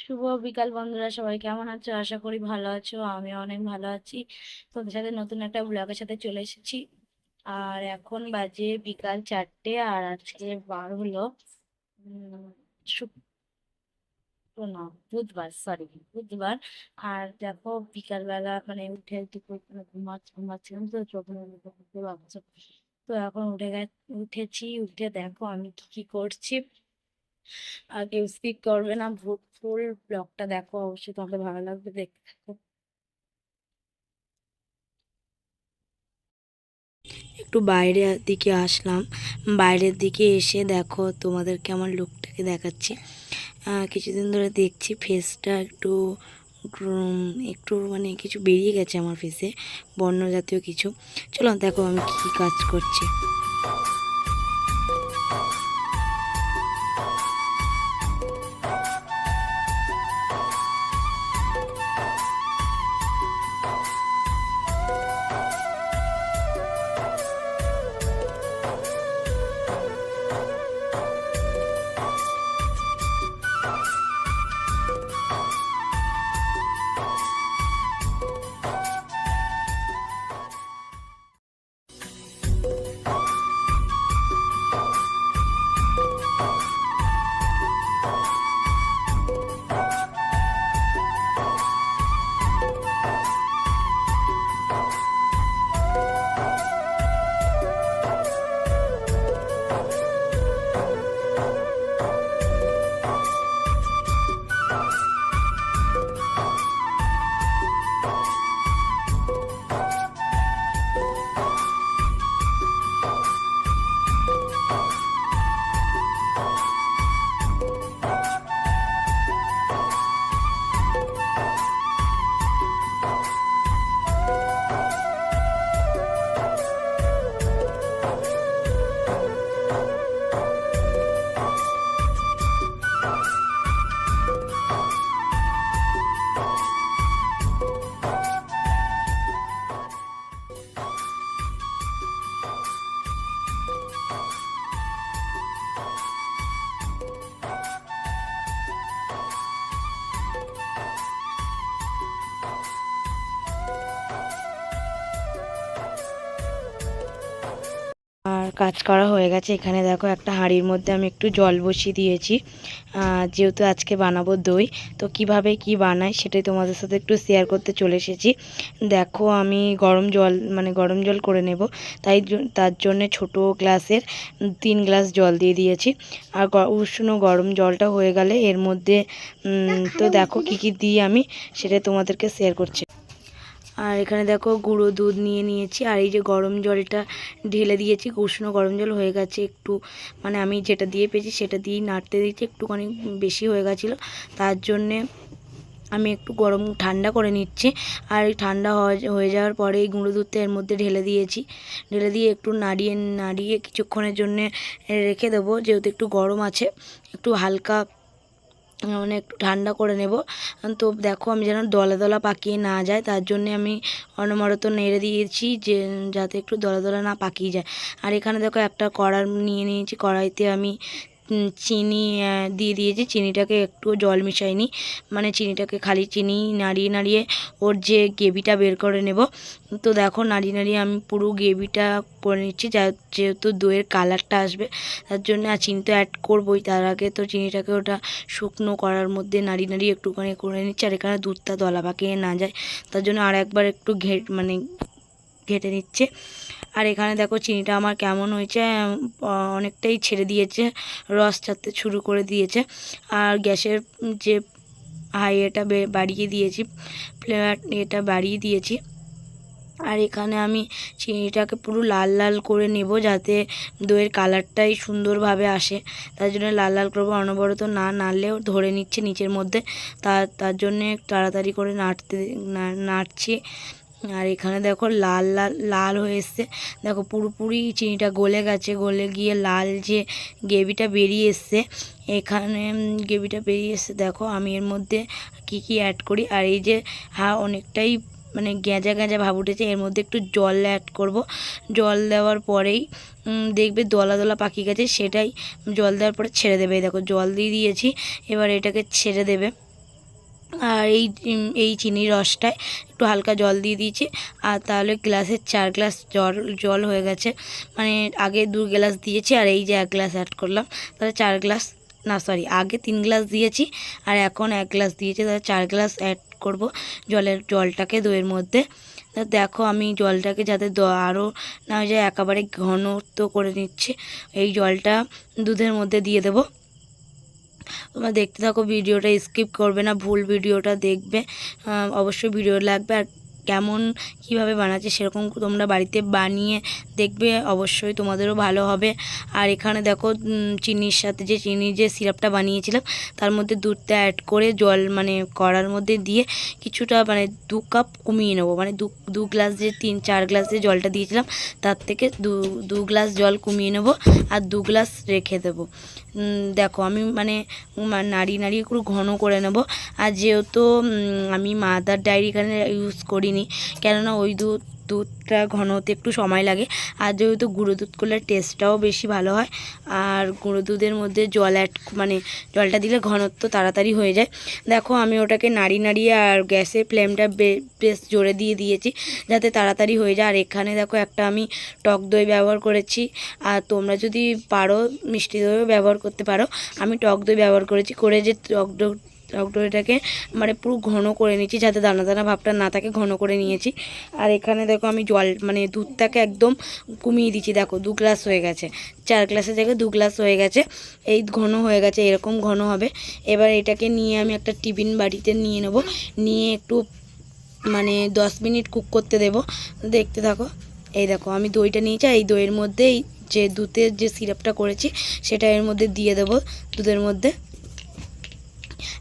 শুভ বিকাল বন্ধুরা, সবাই কেমন আছো? আশা করি ভালো আছো। আমি অনেক ভালো আছি। তোমাদের সাথে নতুন একটা ব্লগের সাথে চলে এসেছি। আর এখন বাজে বিকাল 4টে, আর আজকে বার হলো উম শুক্র না, বুধবার, সরি, বুধবার। আর দেখো, বিকালবেলা মানে উঠে দুপুর ঘুমাচ্ছিলাম তো, চোখ মুখ বুঝতে পারছো। তো এখন উঠেছি। উঠে দেখো আমি কি কি করছি। আর কেউ স্কিপ করবে না, ফুল ব্লগটা দেখো, অবশ্যই তোমাকে ভালো লাগবে, দেখতে থাকো। একটু বাইরের দিকে আসলাম। বাইরের দিকে এসে দেখো তোমাদেরকে আমার লুকটাকে দেখাচ্ছি। কিছুদিন ধরে দেখছি ফেসটা একটু একটু মানে কিছু বেরিয়ে গেছে আমার ফেসে, বর্ণ জাতীয় কিছু। চলো দেখো আমি কি কি কাজ করছি। আর কাজ করা হয়ে গেছে। এখানে দেখো একটা হাঁড়ির মধ্যে আমি একটু জল বসিয়ে দিয়েছি, যেহেতু আজকে বানাবো দই। তো কিভাবে কি বানাই সেটাই তোমাদের সাথে একটু শেয়ার করতে চলে এসেছি। দেখো আমি গরম জল করে নেব, তার জন্যে ছোট গ্লাসের 3 গ্লাস জল দিয়ে দিয়েছি। আর উষ্ণ গরম জলটা হয়ে গেলে এর মধ্যে তো দেখো কি কি দিই আমি সেটা তোমাদেরকে শেয়ার করছি। আর এখানে দেখো গুঁড়ো দুধ নিয়ে নিয়েছি, আর এই যে গরম জলটা ঢেলে দিয়েছি। উষ্ণ গরম জল হয়ে গেছে একটু, মানে আমি যেটা দিয়ে পেয়েছি সেটা দিয়েই নাড়তে দিয়েছি। একটুখানি বেশি হয়ে গেছিলো, তার জন্যে আমি একটু ঠান্ডা করে নিচ্ছি। আর এই ঠান্ডা হয়ে যাওয়ার পরে এই গুঁড়ো দুধটা এর মধ্যে ঢেলে দিয়েছি। ঢেলে দিয়ে একটু নাড়িয়ে নাড়িয়ে কিছুক্ষণের জন্যে রেখে দেবো, যেহেতু একটু গরম আছে। একটু হালকা মানে একটু ঠান্ডা করে নেব। তো দেখো আমি যেন দলা দলা পাকিয়ে না যায়, তার জন্যে আমি অনবরত নেড়ে দিয়েছি, যে যাতে একটু দলা দলা না পাকিয়ে যায়। আর এখানে দেখো একটা কড়াই নিয়ে নিয়েছি। কড়াইতে আমি চিনি দিয়ে দিয়েছি। চিনিটাকে একটু জল মিশাইনি, মানে চিনিটাকে খালি চিনি নাড়িয়ে নাড়িয়ে ওর যে গ্রেভিটা বের করে নেব। তো দেখো নাড়িয়ে নাড়িয়ে আমি পুরো গ্রেভিটা করে নিচ্ছি, যেহেতু দইয়ের কালারটা আসবে তার জন্য। আর চিনি তো অ্যাড করবোই, তার আগে তো চিনিটাকে ওটা শুকনো করার মধ্যে নাড়িয়ে নাড়িয়ে একটুখানি করে নিচ্ছি। আর এখানে দুধটা দলা পাকিয়ে না যায় তার জন্য আর একবার একটু ঘেটে নিচ্ছে। আর এখানে দেখো চিনিটা আমার কেমন হয়েছে, অনেকটাই ছেড়ে দিয়েছে, রস ছাড়তে শুরু করে দিয়েছে। আর গ্যাসের যে এটা বাড়িয়ে দিয়েছি, ফ্লেভার এটা বাড়িয়ে দিয়েছি। আর এখানে আমি চিনিটাকে পুরো লাল লাল করে নেব, যাতে দইয়ের কালারটাই সুন্দরভাবে আসে। তার জন্য লাল লাল করবো, অনবরত না নাড়লেও ধরে নিচ্ছে নিচের মধ্যে। তার জন্যে তাড়াতাড়ি করে নাড়ছি। আর এখানে দেখো লাল লাল লাল হয়ে এসছে। দেখো পুরোপুরি চিনিটা গলে গেছে, গলে গিয়ে লাল যে গ্রেভিটা বেরিয়ে এসছে। এখানে গ্রেভিটা বেরিয়ে এসছে, দেখো আমি এর মধ্যে কি কি অ্যাড করি। আর এই যে অনেকটাই মানে গেঁজা গেঁজা ভাব উঠেছে, এর মধ্যে একটু জল অ্যাড করব। জল দেওয়ার পরেই দেখবে দলা দলা পাকিয়ে গেছে, সেটাই জল দেওয়ার পরে ছেড়ে দেবে। দেখো জল দিয়ে দিয়েছি, এবার এটাকে ছেড়ে দেবে। আর এই চিনির রসটায় একটু হালকা জল দিয়ে দিয়েছি। আর তাহলে গ্লাসের 4 গ্লাস জল হয়ে গেছে। মানে আগে 2 গ্লাস দিয়েছি আর এই যে 1 গ্লাস অ্যাড করলাম, তাহলে 4 গ্লাস, না সরি, আগে 3 গ্লাস দিয়েছি আর এখন 1 গ্লাস দিয়েছি, তাহলে 4 গ্লাস অ্যাড করব জলটাকে দইয়ের মধ্যে। দেখো আমি জলটাকে যাতে আরও না হয়ে যায় একেবারে ঘনত্ব করে নিচ্ছি। এই জলটা দুধের মধ্যে দিয়ে দেবো। তোমরা দেখতে থাকো, ভিডিওটা স্কিপ করবে না, ভুল ভিডিওটা দেখবে। অবশ্যই ভিডিও লাগবে। আর কেমন কিভাবে বানাচ্ছে সেরকম তোমরা বাড়িতে বানিয়ে দেখবে, অবশ্যই তোমাদেরও ভালো হবে। আর এখানে দেখো চিনির সাথে চিনির যে সিরাপটা বানিয়েছিলাম তার মধ্যে দুধটা অ্যাড করে জল মানে কড়ার মধ্যে দিয়ে কিছুটা মানে 2 কাপ কমিয়ে নেবো। মানে দু গ্লাস যে 3-4 গ্লাস যে জলটা দিয়েছিলাম তার থেকে দু গ্লাস জল কমিয়ে নেবো আর 2 গ্লাস রেখে দেবো। দেখো আমি মানে নাড়িয়ে একটু ঘন করে নেব। আর যেহেতু আমি মাদার ডায়েরি এখানে ইউজ করিনি, কেননা ওই দুধটা ঘন হতে একটু সময় লাগে। আর যেহেতু গুঁড়ো দুধ করলে টেস্টটাও বেশি ভালো হয়। আর গুঁড়ো দুধের মধ্যে জলটা দিলে ঘনত্ব তাড়াতাড়ি হয়ে যায়। দেখো আমি ওটাকে নাড়িয়ে আর গ্যাসের ফ্লেমটা বেশ জোরে দিয়ে দিয়েছি যাতে তাড়াতাড়ি হয়ে যায়। আর এখানে দেখো একটা আমি টক দই ব্যবহার করেছি। আর তোমরা যদি পারো মিষ্টি দইও ব্যবহার করতে পারো। আমি টক দই ব্যবহার করেছি, করে যে টক দইটাকে মানে পুরো ঘন করে নিয়েছি যাতে দানা দানা ভাবটা না থাকে, ঘন করে নিয়েছি। আর এখানে দেখো আমি জল মানে দুধটাকে একদম কমিয়ে দিচ্ছি। দেখো 2 গ্লাস হয়ে গেছে, 4 গ্লাসের জায়গায় 2 গ্লাস হয়ে গেছে। এই ঘন হয়ে গেছে, এরকম ঘন হবে। এবার এটাকে নিয়ে আমি একটা টিফিন বাটিতে নিয়ে নেব, নিয়ে একটু মানে 10 মিনিট কুক করতে দেব। দেখতে থাকো। এই দেখো আমি দইটা নিয়েছি, এই দইয়ের মধ্যে এই যে দুধের যে সিরাপটা করেছি সেটা এর মধ্যে দিয়ে দেবো। দুধের মধ্যে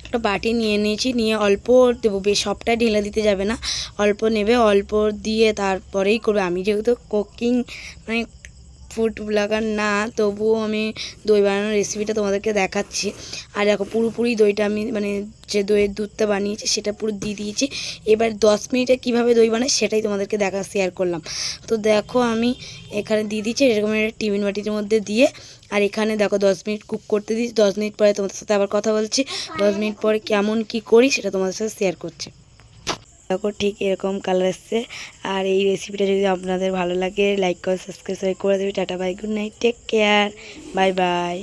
একটা বাটি নিয়ে নিয়েছি, নিয়ে অল্প দেবো, বেশ সবটাই ঢেলে দিতে যাবে না, অল্প নেবে, অল্প দিয়ে তারপরেই করবে। আমি যেহেতু কুকিং মানে ফুড ব্লগার না, তবুও আমি দই বানানোর রেসিপিটা তোমাদেরকে দেখাচ্ছি। আর দেখো পুরোপুরি দইটা আমি মানে যে দইয়ের দুধটা বানিয়েছি সেটা পুরো দিয়ে দিয়েছি। এবার 10 মিনিটে কীভাবে দই বানাই সেটাই তোমাদেরকে শেয়ার করলাম। তো দেখো আমি এখানে দিয়ে দিচ্ছি এরকম একটা টিফিন বাটির মধ্যে দিয়ে। আর এখানে দেখো 10 মিনিট কুক করতে দিচ্ছি। 10 মিনিট পরে তোমাদের সাথে আবার কথা বলছি। 10 মিনিট পরে কেমন কি করি সেটা তোমাদের সাথে শেয়ার করছি। দেখো ঠিক এরকম কালার এসছে। আর এই রেসিপিটা যদি আপনাদের ভালো লাগে লাইক করে সাবস্ক্রাইব করে দেবে। Tata bye, good night, take care, bye by.